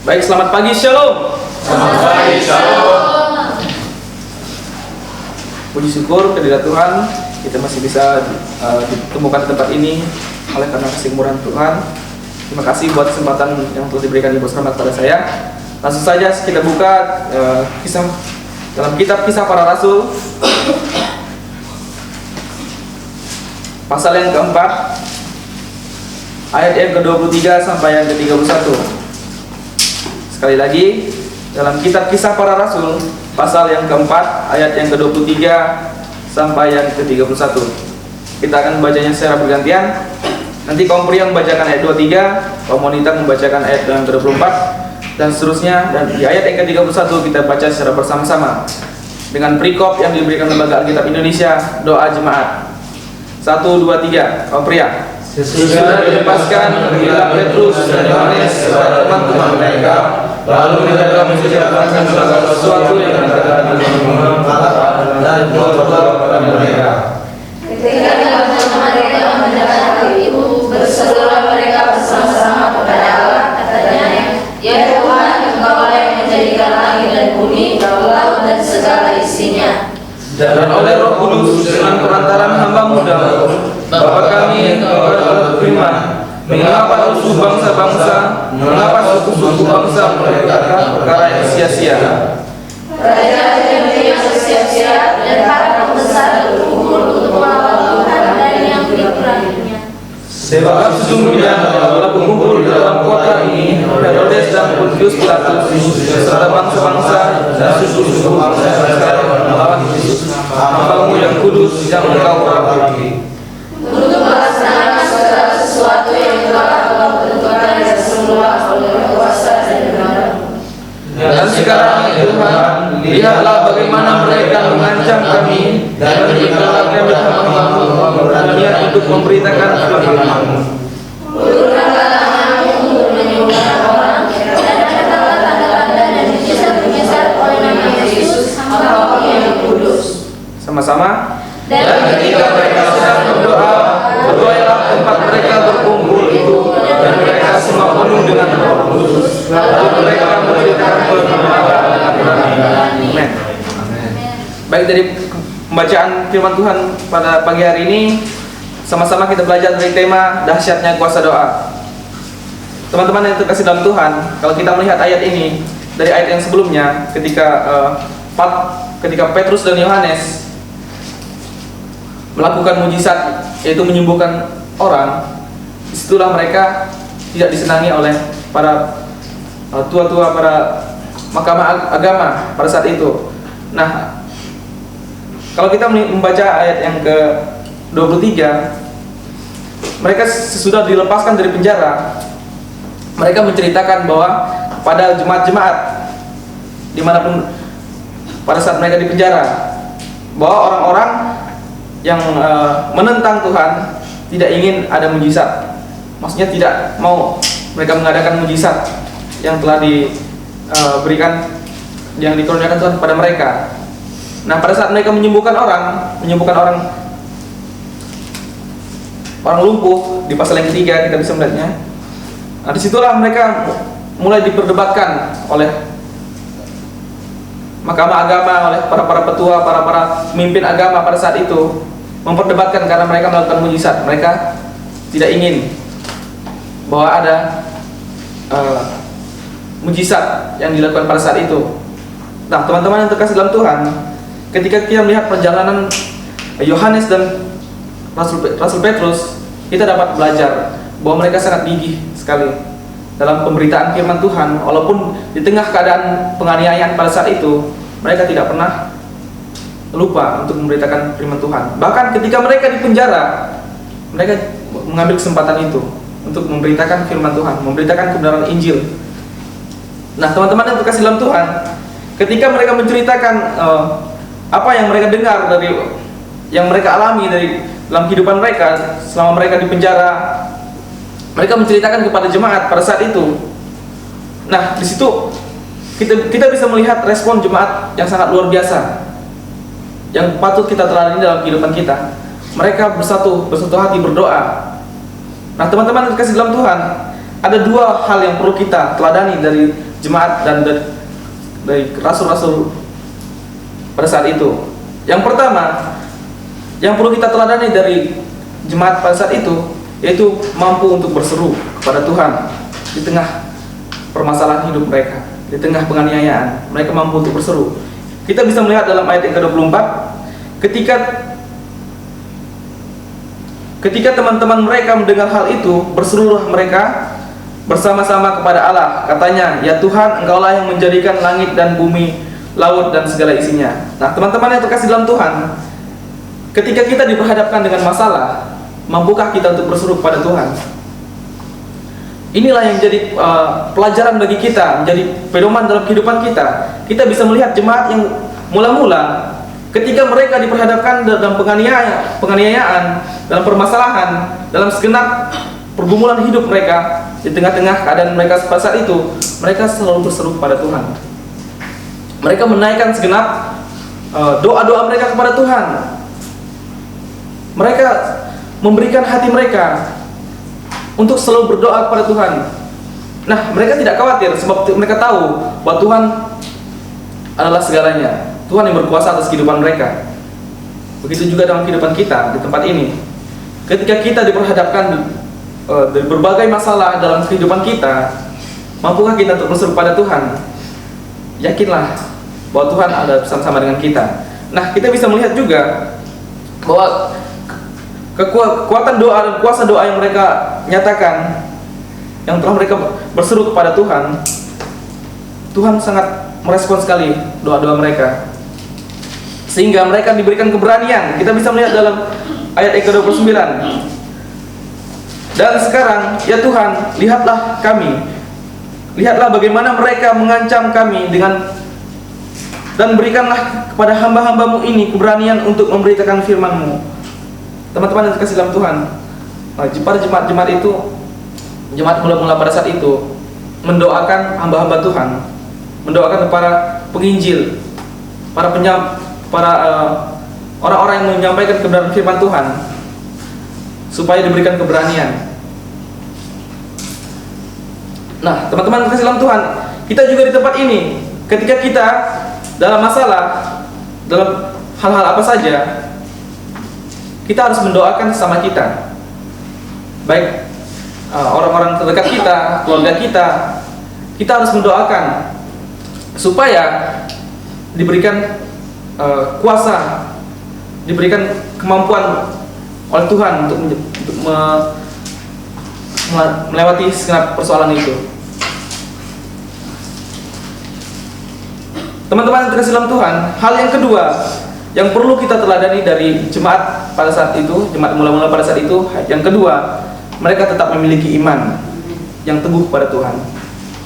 Baik, selamat pagi, Shalom. Selamat pagi, Shalom. Puji syukur kehadirat Tuhan, kita masih bisa ditemukan di tempat ini oleh karena kasih murah Tuhan. Terima kasih buat kesempatan yang telah diberikan Ibu Selamat pada saya. Langsung saja kita buka kisah dalam kitab Kisah Para Rasul pasal yang keempat, ayat yang ke-23 sampai yang ke-31. Sekali lagi, dalam kitab Kisah Para Rasul pasal yang keempat, ayat yang ke-23 sampai yang ke-31. Kita akan membacanya secara bergantian. Nanti kaum pria membacakan ayat 23, kaum wanita membacakan ayat yang ke-24, dan seterusnya. Dan di ayat yang ke-31 kita baca secara bersama-sama dengan perikop yang diberikan Lembaga Alkitab Indonesia, doa jemaat. 1, 2, 3, kaum pria. Sesudah dilepaskan, pergilah Petrus dan Yohanes kepada teman-teman mereka, lalu mereka menceritakan segala sesuatu yang terjadi di Muhammad dan berdoa kepada mereka. Ketika teman-teman mereka mendengar hal itu, berserulah mereka bersama-sama kepada Allah, katanya, Ya Tuhan, Engkau yang menjadikan langit dan bumi, laut dan segala isinya. Dan oleh Roh Kudus dengan perantaran hamba-Mu Daud, Bapa kami Engkau telah berfirman, mengapa rusuh bangsa-bangsa, mengapa suku-suku bangsa memperkatakan perkara yang sia-sia? Raja-raja yang bersiap-siap dan para pembesar berkumpul untuk melawan Tuhan dan yang dikuraninya. Sebab sesungguhnya telah berkumpul di dalam kota ini Herodes dan Pontius Pilatus serta bangsa-bangsa dan suku-suku bangsa yang melawan Yesus, hamba-Mu yang kudus yang Engkau urapi, Untuk melaksanakan segala sesuatu yang telah Engkau tentukan dari semula oleh kuasa dan benar-Mu. Dan sekarang ya Tuhan, lihatlah bagaimana mereka mengancam kami dan berikanlah kami hamba-Mu keberanian untuk memberitakan firman-Mu. Ulurkanlah tangan-Mu untuk menyembuhkan orang, dan katakanlah tanda-tanda dan mujizat-mujizat oleh nama Yesus, hamba-Mu yang kudus. Sama-sama. Dan ketika mereka sedang berdoa, berdoalah tempat mereka berkumpul itu, dan mereka semua penuh dengan Roh Kudus. Lalu mereka menceritakan perkara dengan berani. Amin. Baik, dari pembacaan firman Tuhan pada pagi hari ini, sama-sama kita belajar dari tema dahsyatnya kuasa doa. Teman-teman yang terkasih dalam Tuhan, kalau kita melihat ayat ini dari ayat yang sebelumnya, ketika Petrus dan Yohanes melakukan mujizat, yaitu menyembuhkan orang, disitulah mereka tidak disenangi oleh para tua-tua, para mahkamah agama pada saat itu. Nah, kalau kita membaca ayat yang ke-23, mereka sesudah dilepaskan dari penjara, mereka menceritakan bahwa pada jemaat-jemaat dimanapun pada saat mereka di penjara, bahwa orang-orang yang menentang Tuhan tidak ingin ada mujizat. Maksudnya tidak mau mereka mengadakan mujizat yang telah diberikan, yang dikurniakan Tuhan kepada mereka. Nah, pada saat mereka menyembuhkan orang lumpuh di pasal yang ketiga, kita bisa melihatnya. Nah, disitulah mereka mulai diperdebatkan oleh mahkamah agama, oleh para petua, para pemimpin agama pada saat itu, memperdebatkan karena mereka melakukan mujizat. Mereka tidak ingin bahwa ada mujizat yang dilakukan pada saat itu. Nah, teman-teman yang terkasih dalam Tuhan, ketika kita melihat perjalanan Yohanes dan Rasul Petrus, kita dapat belajar bahwa mereka sangat gigih sekali dalam pemberitaan firman Tuhan. Walaupun di tengah keadaan penganiayaan pada saat itu, mereka tidak pernah lupa untuk memberitakan firman Tuhan. Bahkan ketika mereka di penjara, mereka mengambil kesempatan itu untuk memberitakan firman Tuhan, memberitakan kebenaran Injil. Nah, teman-teman yang terkasih dalam Tuhan, ketika mereka menceritakan apa yang mereka dengar dari yang mereka alami dari dalam kehidupan mereka selama mereka di penjara, mereka menceritakan kepada jemaat pada saat itu. Nah, di situ kita bisa melihat respon jemaat yang sangat luar biasa, yang patut kita teladani dalam kehidupan kita. Mereka bersatu hati berdoa. Nah, teman-teman yang dikasih dalam Tuhan, ada dua hal yang perlu kita teladani dari jemaat dan dari rasul-rasul pada saat itu. Yang pertama, yang perlu kita teladani dari jemaat pada saat itu, yaitu mampu untuk berseru kepada Tuhan di tengah permasalahan hidup mereka, di tengah penganiayaan. Mereka mampu untuk berseru. Kita bisa melihat dalam ayat yang ke-24, ketika teman-teman mereka mendengar hal itu, berserulah mereka bersama-sama kepada Allah. Katanya, "Ya Tuhan, Engkaulah yang menjadikan langit dan bumi, laut dan segala isinya." Nah, teman-teman yang terkasih dalam Tuhan, ketika kita diperhadapkan dengan masalah, mampukah kita untuk berseru kepada Tuhan? Inilah yang jadi pelajaran bagi kita, menjadi pedoman dalam kehidupan kita. Kita bisa melihat jemaat yang mula-mula ketika mereka diperhadapkan dalam penganiayaan, dalam permasalahan, dalam segenap pergumulan hidup mereka, di tengah-tengah keadaan mereka pada saat itu, mereka selalu berseru kepada Tuhan. Mereka menaikkan segenap doa-doa mereka kepada Tuhan. Mereka memberikan hati mereka untuk selalu berdoa kepada Tuhan. Nah, mereka tidak khawatir sebab mereka tahu bahwa Tuhan adalah segalanya. Tuhan yang berkuasa atas kehidupan mereka. Begitu juga dalam kehidupan kita di tempat ini. Ketika kita diperhadapkan dari berbagai masalah dalam kehidupan kita, mampukah kita untuk berseru pada Tuhan? Yakinlah bahwa Tuhan ada bersama-sama dengan kita. Nah, kita bisa melihat juga bahwa kekuatan doa dan kuasa doa yang mereka nyatakan, yang telah mereka berseru kepada Tuhan, Tuhan sangat merespon sekali doa-doa mereka, sehingga mereka diberikan keberanian. Kita bisa melihat dalam ayat yang ke-29. "Dan sekarang, ya Tuhan, lihatlah kami. Lihatlah bagaimana mereka mengancam kami dan berikanlah kepada hamba-hambamu ini keberanian untuk memberitakan firman-Mu." Teman-teman yang terkasih dalam Tuhan, para jemaat itu, jemaat mula-mula pada saat itu mendoakan hamba-hamba Tuhan, mendoakan para penginjil, orang-orang yang menyampaikan kebenaran firman Tuhan, supaya diberikan keberanian. Nah, teman-teman terkasih dalam Tuhan, kita juga di tempat ini, ketika kita dalam masalah, dalam hal-hal apa saja, kita harus mendoakan sesama kita, baik orang-orang terdekat kita, keluarga kita. Kita harus mendoakan supaya diberikan kuasa, diberikan kemampuan oleh Tuhan untuk melewati segenap persoalan itu. Teman-teman yang terkasih dalam Tuhan, hal yang kedua yang perlu kita teladani dari jemaat pada saat itu, jemaat mula-mula pada saat itu, yang kedua, mereka tetap memiliki iman yang teguh pada Tuhan.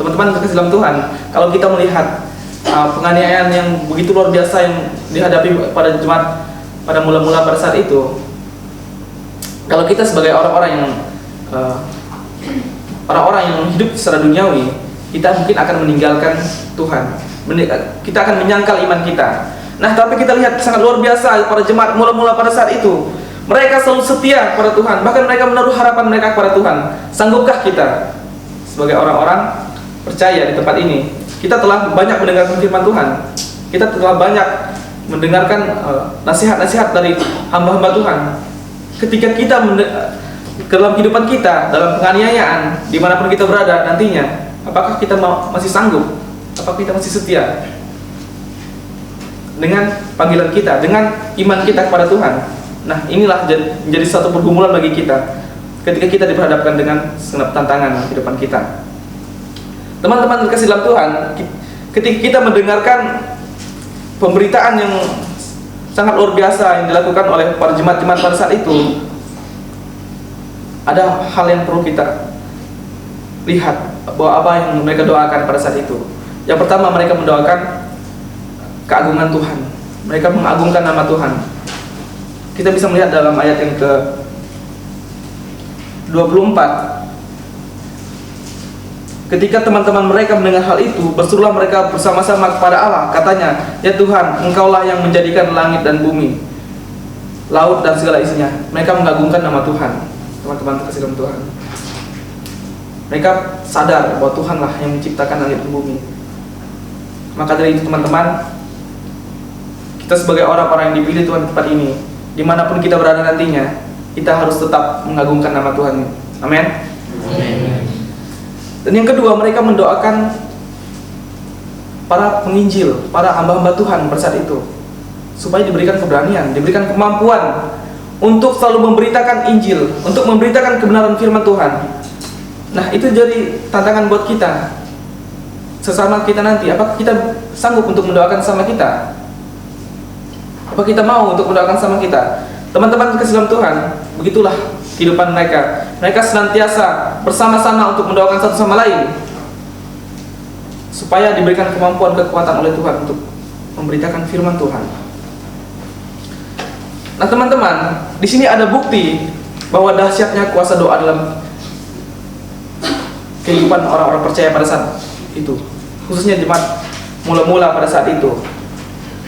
Teman-teman terkasih dalam Tuhan, kalau kita melihat penganiayaan yang begitu luar biasa yang dihadapi pada jemaat pada mula-mula pada saat itu, kalau kita sebagai orang-orang yang hidup secara duniawi, kita mungkin akan meninggalkan Tuhan, kita akan menyangkal iman kita. Nah, tapi kita lihat sangat luar biasa para jemaat mula-mula pada saat itu. Mereka selalu setia kepada Tuhan, bahkan mereka menaruh harapan mereka kepada Tuhan. Sanggupkah kita sebagai orang-orang percaya di tempat ini? Kita telah banyak mendengarkan firman Tuhan. Kita telah banyak mendengarkan nasihat-nasihat dari hamba-hamba Tuhan. Ketika kita dalam kehidupan kita, dalam penganiayaan, dimanapun kita berada nantinya, apakah kita masih sanggup? Apakah kita masih setia dengan panggilan kita, dengan iman kita kepada Tuhan? Nah, inilah menjadi satu pergumulan bagi kita ketika kita diperhadapkan dengan segenap tantangan dalam kehidupan kita. Teman-teman terkasih dalam Tuhan, ketika kita mendengarkan pemberitaan yang sangat luar biasa yang dilakukan oleh para jemaat-jemaat pada saat itu, ada hal yang perlu kita lihat bahwa apa yang mereka doakan pada saat itu. Yang pertama, mereka mendoakan keagungan Tuhan. Mereka mengagungkan nama Tuhan. Kita bisa melihat dalam ayat yang ke-24. Ketika teman-teman mereka mendengar hal itu, berserulah mereka bersama-sama kepada Allah. Katanya, "Ya Tuhan, Engkaulah yang menjadikan langit dan bumi, laut dan segala isinya." Mereka mengagungkan nama Tuhan. Teman-teman terkasih dalam Tuhan, Mereka sadar bahwa Tuhanlah yang menciptakan langit dan bumi. Maka dari itu teman-teman, kita sebagai orang-orang yang dipilih Tuhan di tempat ini, dimanapun kita berada nantinya, kita harus tetap mengagungkan nama Tuhan. Amin. Dan yang kedua, mereka mendoakan para penginjil, para hamba-hamba Tuhan pada saat itu, supaya diberikan keberanian, diberikan kemampuan untuk selalu memberitakan Injil, untuk memberitakan kebenaran firman Tuhan. Nah, itu jadi tantangan buat kita, sesama kita nanti. Apakah kita sanggup untuk mendoakan sama kita? Apa kita mau untuk mendoakan sama kita? Teman-teman kasih dalam Tuhan, begitulah kehidupan mereka. Mereka senantiasa bersama-sama untuk mendoakan satu sama lain, supaya diberikan kemampuan, kekuatan oleh Tuhan untuk memberitakan firman Tuhan. Nah teman-teman, di sini ada bukti bahwa dahsyatnya kuasa doa dalam kehidupan orang-orang percaya pada saat itu, khususnya jemaat mula-mula pada saat itu.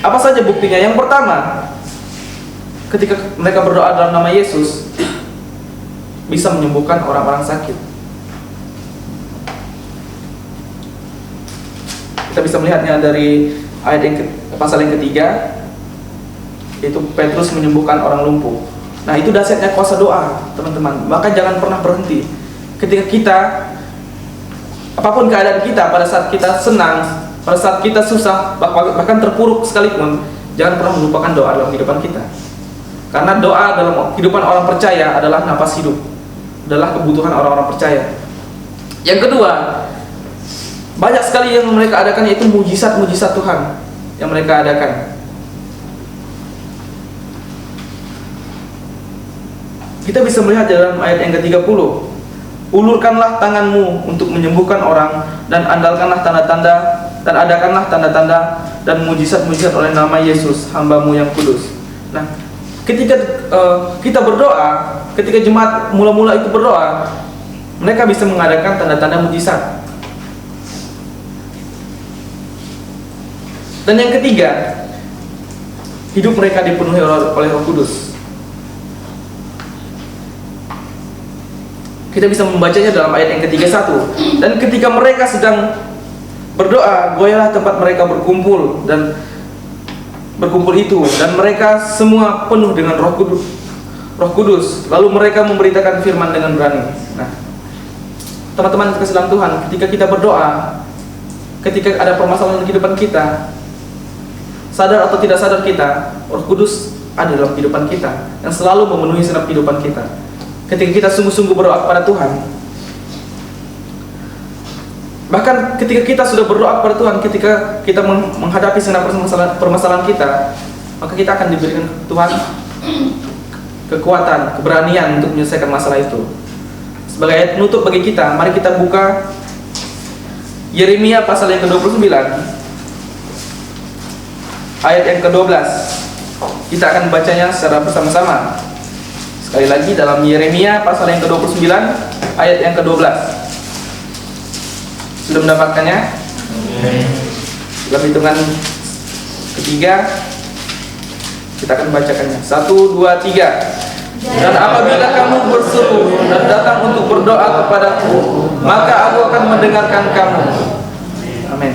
Apa saja buktinya? Yang pertama, ketika mereka berdoa dalam nama Yesus, bisa menyembuhkan orang-orang sakit. Kita bisa melihatnya dari ayat pasal yang ketiga, yaitu Petrus menyembuhkan orang lumpuh. Nah, itu dahsyatnya kuasa doa, teman-teman. Maka jangan pernah berhenti. Ketika kita, apapun keadaan kita, pada saat kita senang, pada saat kita susah, bahkan terpuruk sekalipun, jangan pernah melupakan doa dalam kehidupan kita. Karena doa dalam kehidupan orang percaya adalah napas hidup, adalah kebutuhan orang-orang percaya. Yang kedua, banyak sekali yang mereka adakan, yaitu mujizat-mujizat Tuhan yang mereka adakan. Kita bisa melihat dalam ayat yang ke-30, ulurkanlah tanganmu untuk menyembuhkan orang, dan andalkanlah tanda-tanda, dan adakanlah tanda-tanda dan mujizat-mujizat oleh nama Yesus, hamba-Mu yang kudus. Nah, ketika kita berdoa, ketika jemaat mula-mula itu berdoa, mereka bisa mengadakan tanda-tanda mujizat. Dan yang ketiga, hidup mereka dipenuhi oleh Roh Kudus. Kita bisa membacanya dalam ayat yang ke-31. Dan ketika mereka sedang berdoa, goyahlah tempat mereka berkumpul itu, dan mereka semua penuh dengan Roh Kudus. Lalu mereka memberitakan firman dengan berani. Nah, teman-teman kasih dalam Tuhan, ketika kita berdoa, ketika ada permasalahan dalam kehidupan kita, sadar atau tidak sadar kita, Roh Kudus ada dalam kehidupan kita yang selalu memenuhi segenap kehidupan kita. Ketika kita sungguh-sungguh berdoa kepada Tuhan, bahkan ketika kita sudah berdoa kepada Tuhan, ketika kita menghadapi segenap permasalahan kita, maka kita akan diberikan Tuhan kekuatan, keberanian untuk menyelesaikan masalah itu. Sebagai ayat penutup bagi kita, mari kita buka Yeremia pasal yang ke-29, ayat yang ke-12. Kita akan membacanya secara bersama-sama. Sekali lagi, dalam Yeremia pasal yang ke-29, ayat yang ke-12. Sudah mendapatkannya? Dalam hitungan ketiga, kita akan membacakannya. 1, 2, 3. Dan apabila kamu berseru dan datang untuk berdoa kepadaku, maka aku akan mendengarkan kamu. Amin.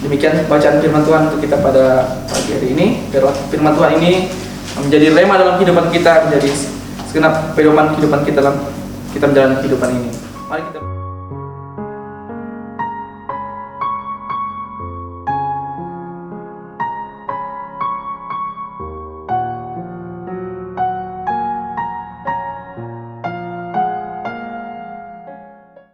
Demikian bacaan firman Tuhan untuk kita pada pagi hari ini. Biarlah firman Tuhan ini menjadi rema dalam kehidupan kita, menjadi segenap pedoman kehidupan kita dalam kita menjalani kehidupan ini. Mari kita